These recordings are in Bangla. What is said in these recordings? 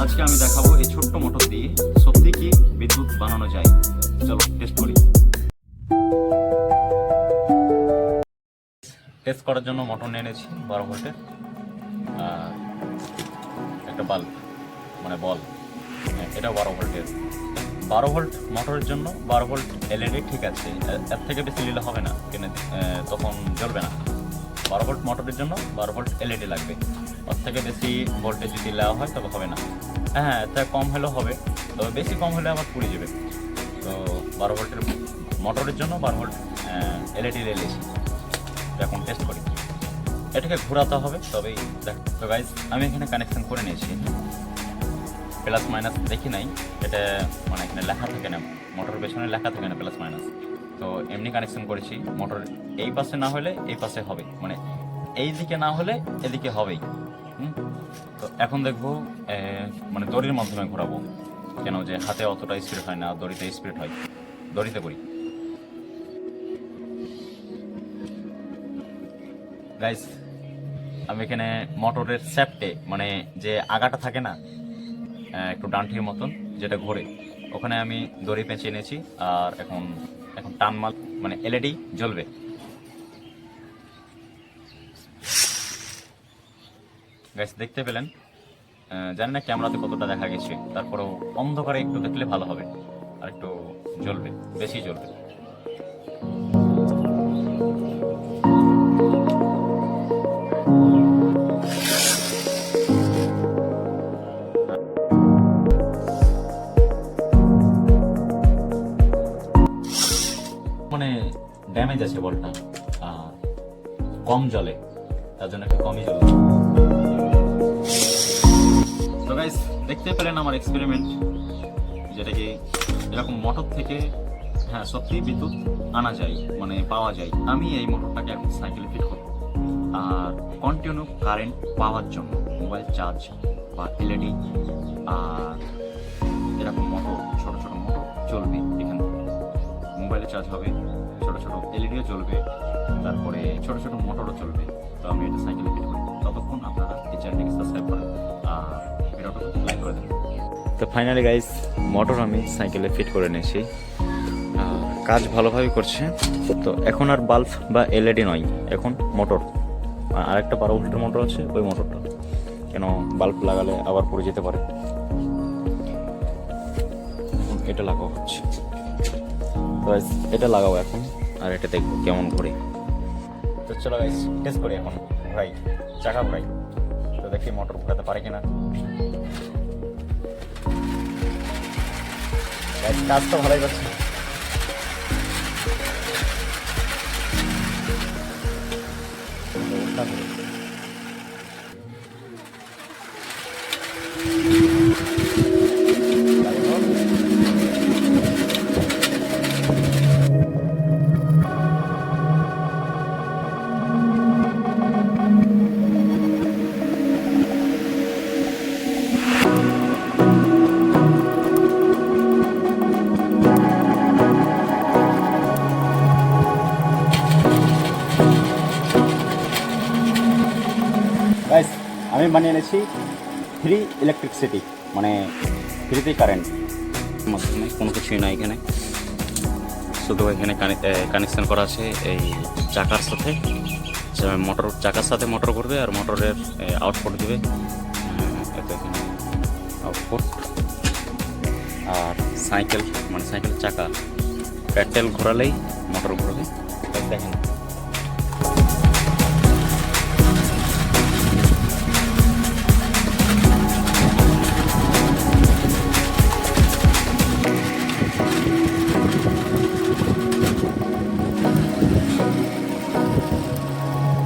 আজকে আমি দেখাবো এই ছোট্ট মোটর দিয়ে সত্যি কি বিদ্যুৎ বানানো যায়। চলো টেস্ট করি। টেস্ট করার জন্য মোটর নিয়ে এনেছি 12 ভোল্টের, আর একটা বাল্ব মানে বল, এটা 12 ভোল্টের। 12 ভোল্ট মোটরের জন্য 12 ভোল্ট এলইডি ঠিক আছে, এর থেকে বেশি নিলে হবে না, কিনে তখন জ্বলবে না। 12 ভোল্ট মোটরের জন্য 12 ভোল্ট এলইডি লাগবে, ওর থেকে বেশি ভোল্টেজ যদি দেওয়া হয় তবে হবে না। হ্যাঁ, এর থেকে কম হলেও হবে, তবে বেশি কম হলে আবার পুড়ে যাবে। তো 12 ভোল্টের মোটরের জন্য 12 ভোল্ট এলইডি নিয়েছি। এখন টেস্ট করি। এটাকে ঘোরাতে হবে তবেই দেখ। তো গাইজ আমি এখানে কানেকশন করে নিয়েছি, প্লাস মাইনাস দেখি নাই, এটা মানে এখানে লেখা থাকে না, মোটরের পেছনে লেখা থাকে না প্লাস মাইনাস। তো এমনি কানেকশন করেছি, মোটর এই পাশে না হলে এই পাশে হবে, মানে এই দিকে না হলে এদিকে হবেই। তো এখন দেখবো মানে দড়ির মাধ্যমে ঘোরাবো, কেন যে হাতে অতটা স্পিড হয় না, দড়িতে স্পিড হয়। দড়িতে করি। গাইস আমি এখানে মোটরের স্যাপটে মানে যে আগাটা থাকে না একটু ডান্ঠির মতন যেটা ঘোরে, ওখানে আমি দড়ি পেঁচিয়ে এনেছি। আর এখন টান মাল মানে এলইডি জ্বলবে। গাইস দেখতে পেলেন, জানি না ক্যামেরাতে কতটা দেখা গেছে, তারপরেও অন্ধকারে একটু দেখলে ভালো হবে, আর একটু জ্বলবে, বেশি জ্বলবে। মানে ড্যামেজ আছে বলটা, আর কম জ্বলে, তার জন্য একটু কমই জ্বলে। তো গাইস দেখতে পেলেন আমার এক্সপেরিমেন্ট, যেটা কি এরকম মোটর থেকে হ্যাঁ সত্যি বিদ্যুৎ আনা যায়, মানে পাওয়া যায়। আমি এই মোটরটাকে এখন সাইকেলে ফিট করব, আর কন্টিনিউ কারেন্ট পাওয়ার জন্য মোবাইল চার্জ বা এলইডি আর এরকম মোটর, ছোট ছোট মোটর চলবে এখান থেকে। মোবাইলে চার্জ হবে, ছোট ছোট এলইডিও চলবে, তারপরে ছোট ছোট মোটরও চলবে। তো আমি এটা সাইকেলে ফিট করি। ততক্ষণ আপনারা এই চ্যানেলটিকে সাবস্ক্রাইব করেন আর ভিডিওটা লাইক করে দেন। তো ফাইনালি গাইস মোটর আমি সাইকেলে ফিট করে নিয়েছি, কাজ ভালোভাবে করছে। তো এখন আর বাল্ব বা এলইডি নয়, এখন মোটর। আরেকটা 12 ভোল্টের মোটর আছে, ওই মোটরটা, কেন বাল্ব লাগালে আবার পড়ে যেতে পারে। এখন এটা লাগাও হচ্ছে, তো এটা লাগাও এখন, আর এটা দেখবো কেমন ঘুরে। তো চলো গাইস টেস্ট করি এখন। ঘোরাই, চাকা ঘোরাই, তো দেখি মোটর ঘোরাতে পারে কিনা। কাজ তো ভালোই করছে। গাইস আমি বানিয়ে এনেছি ফ্রি ইলেকট্রিসিটি, মানে ফ্রিতে কারেন্ট, মাধ্যমে কোনো কিছুই না এখানে, শুধু এখানে কানেকশন করা আছে এই চাকার সাথে। মোটর চাকার সাথে মোটর করবে আর মোটরের আউটপুট দেবে, এখানে আউটপুট। আর সাইকেল মানে সাইকেলের চাকা প্যাডেল ঘোরালেই মোটর ঘুরবে। দেখেন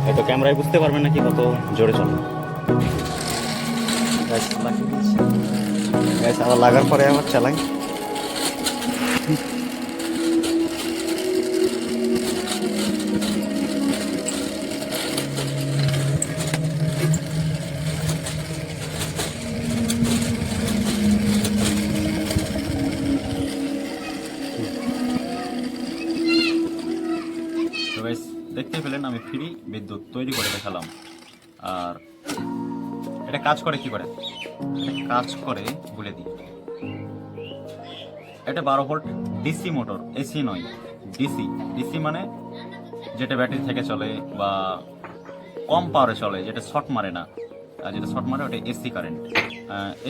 হয়তো ক্যামেরায় বুঝতে পারবেন না কি কত জোরে চলে। আবার লাগার পরে আবার চালাই। তো গাইস দেখতে পেলেন আমি ফ্রি বিদ্যুৎ তৈরি করে দেখালাম। আর এটা কাজ করে কি করে? এটা কাজ করে বলে দিই। এটা 12 ভোল্ট ডিসি মোটর, এসি নয়, ডিসি। ডিসি মানে যেটা ব্যাটারি থেকে চলে বা কম পাওয়ারে চলে, যেটা শর্ট মারে না। আর যেটা শর্ট মারে ওটা এসি কারেন্ট।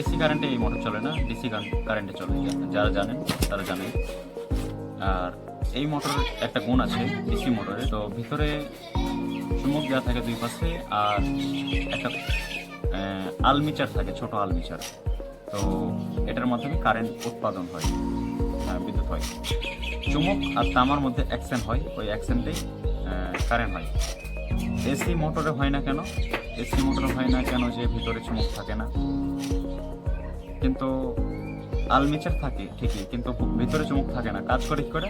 এসি কারেন্টে এই মোটর চলে না, ডিসি কারেন্টে চলে। যারা জানেন তারা জানেন। আর এই মোটরের একটা গুণ আছে ডিসি মোটরে, তো ভিতরে চুম্বক দেওয়া থাকে দুই পাশে, আর একটা আলমিচার থাকে, ছোট আলমিচার। তো এটার মাধ্যমে কারেন্ট উৎপাদন হয়, বিদ্যুৎ হয়। চুম্বক আর তামার মধ্যে অ্যাকশন হয়, ওই অ্যাকশনটাই কারেন্ট হয়। এসি মোটরে হয় না কেন? এসি মোটরে হয় না কেন যে ভিতরে চুম্বক থাকে না, কিন্তু আলমিচার থাকে ঠিকই, কিন্তু ভিতরে চুম্বক থাকে না। কাজ করে কি করে?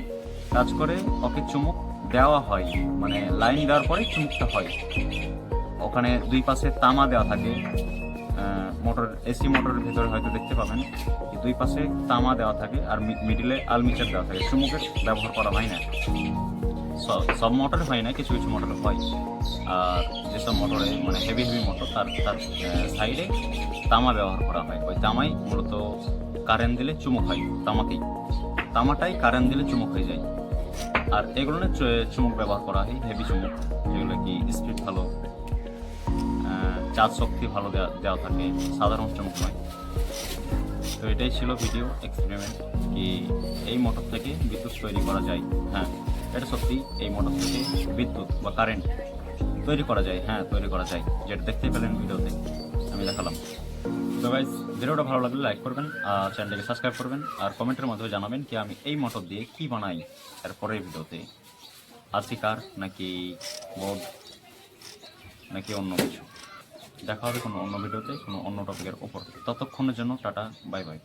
কাজ করে ওকে চুম্বক দেওয়া হয়, মানে লাইন দেওয়ার পরে চুম্বকটা হয়। ওখানে দুই পাশে তামা দেওয়া থাকে। মোটর, এসি মোটরের ভিতরে হয়তো দেখতে পাবেন দুই পাশে তামা দেওয়া থাকে, আর মিডিলে আলমিচার দেওয়া থাকে। চুম্বকের ব্যবহার করা হয় না, সব মোটরে হয় না, কিছু কিছু মোটরে হয়। আর যেসব মোটরে মানে হেভি মোটর, তার সাইডে তামা ব্যবহার করা হয়। ওই তামাই মূলত কারেন্ট দিলে চুম্বক হয়। তামাটাই কারেন্ট দিলে চুম্বক হয়ে যায়। আর এগুলো চুম্বক ব্যবহার করা হয়, হেভি চুম্বক, যেগুলো কি স্পিড ভালো, চার্জ শক্তি ভালো দেওয়া থাকে, সাধারণ চুম্বক নয়। তো এটাই ছিল ভিডিও এক্সপেরিমেন্ট, কি এই মোটর থেকে বিদ্যুৎ তৈরি করা যায়। হ্যাঁ, এটা সত্যি, এই মোটর থেকে বিদ্যুৎ বা কারেন্ট তৈরি করা যায়। হ্যাঁ, তৈরি করা যায়, যেটা দেখতে পেলেন ভিডিওতে আমি দেখালাম। তো গাইস, ভিডিওটা ভালো লাগলে লাইক করবেন, আর চ্যানেলটাকে সাবস্ক্রাইব করবেন, আর কমেন্টের মাধ্যমে জানাবেন কি আমি এই মোটর দিয়ে কি বানাই এর পরের ভিডিওতে। আরসি কার নাকি বোর্ড নাকি অন্য কিছু। দেখা হবে কোনো অন্য ভিডিওতে, কোনো অন্য টপিকের ওপর। ততক্ষণের জন্য টাটা, বাই বাই।